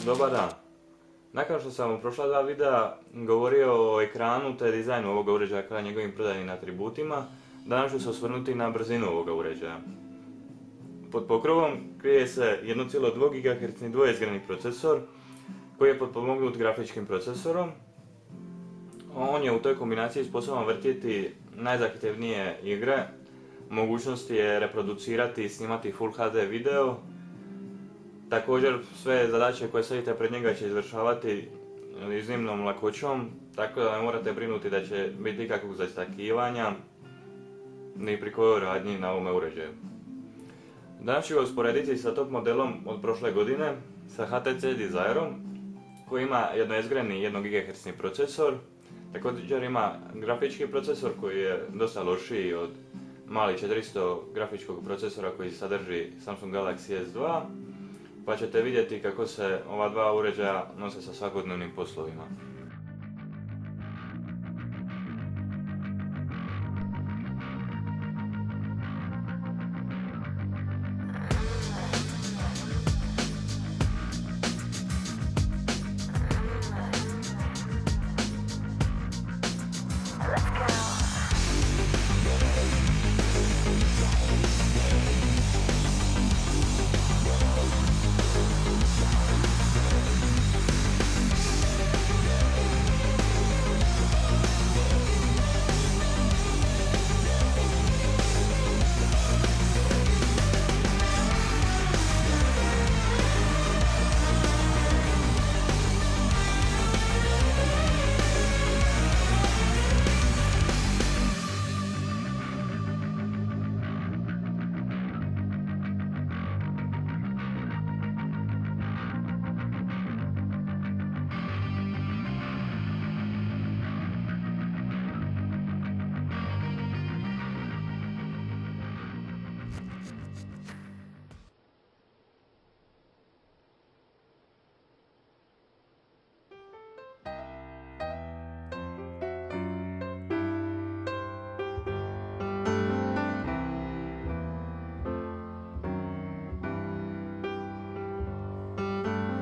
Dobar dan. Nakon što sam u prošla dva videa govorio o ekranu te dizajnu ovoga uređaja kao njegovim prodajnim atributima, danas ću se osvrnuti na brzinu ovoga uređaja. Pod pokrovom krije se 1,2 GHz dvoizgredni procesor koji je potpomognut grafičkim procesorom. On je u toj kombinaciji sposoban vrtjeti najzahtjevnije igre, mogućnosti je reproducirati i snimati Full HD video. Također sve zadaće koje stavite pred njega će izvršavati iznimnom lakoćom, tako da ne morate brinuti da će biti ikakvog zastakivanja ni pri kojoj radnji na ovome uređaju. Danas ću ga usporediti sa top modelom od prošle godine, sa HTC Desireom, koji ima jednoizgredni 1 GHz procesor. Također ima grafički procesor koji je dosta lošiji od mali 400 grafičkog procesora koji sadrži Samsung Galaxy S2, pa ćete vidjeti kako se ova dva uređaja nose sa svakodnevnim poslovima.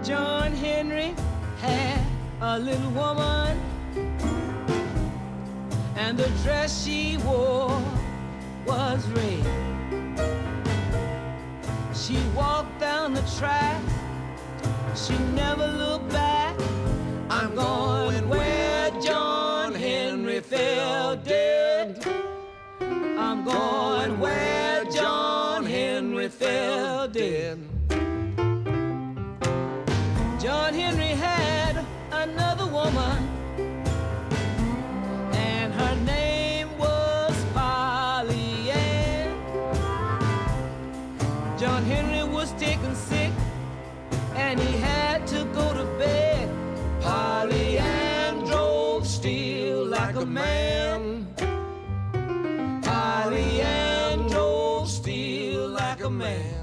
John Henry had a little woman, and the dress she wore was red. She walked down the track, she never looked back. I'm going where John Henry fell dead. I'm going where John Henry fell dead. John Henry had another woman, and her name was Polly Ann. John Henry was taken sick, and he had to go to bed. Polly Ann drove still like a man. Polly Ann drove still like a man.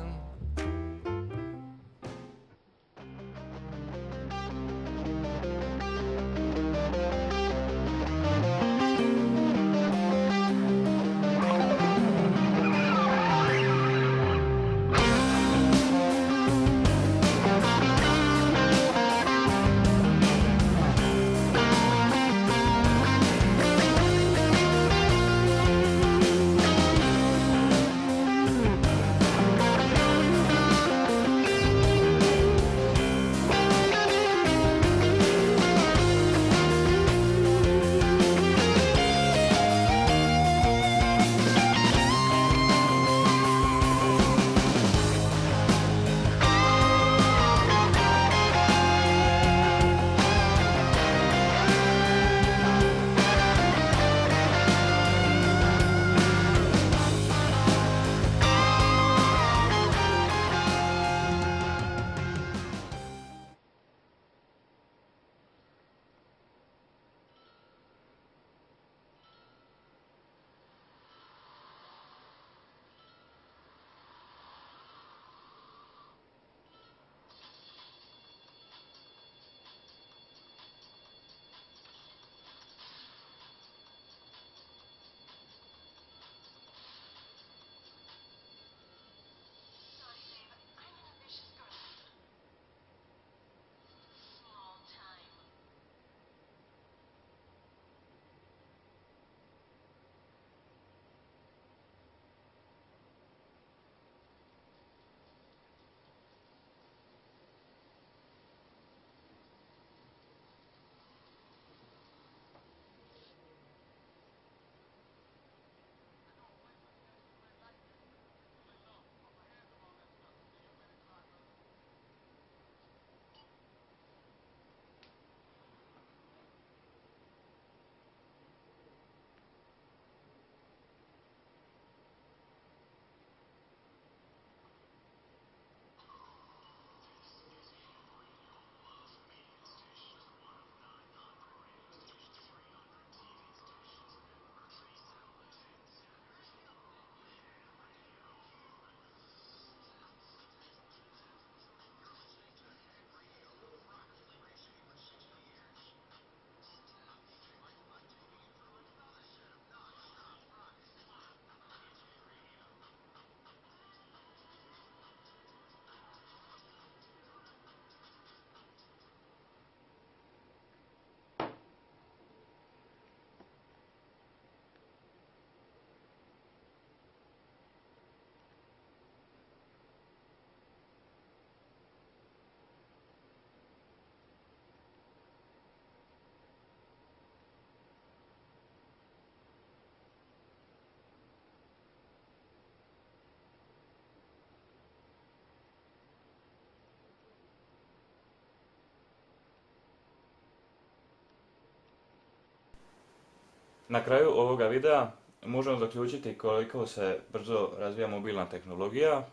Na kraju ovoga videa možemo zaključiti koliko se brzo razvija mobilna tehnologija.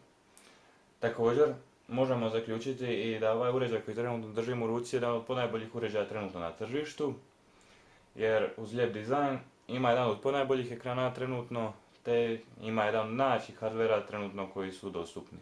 Također, možemo zaključiti i da ovaj uređaj koji trenutno držimo u ruci je jedan od ponajboljih uređaja trenutno na tržištu, jer uz lijep dizajn ima jedan od ponajboljih ekrana trenutno, te ima jedan od najjačih hardvera trenutno koji su dostupni.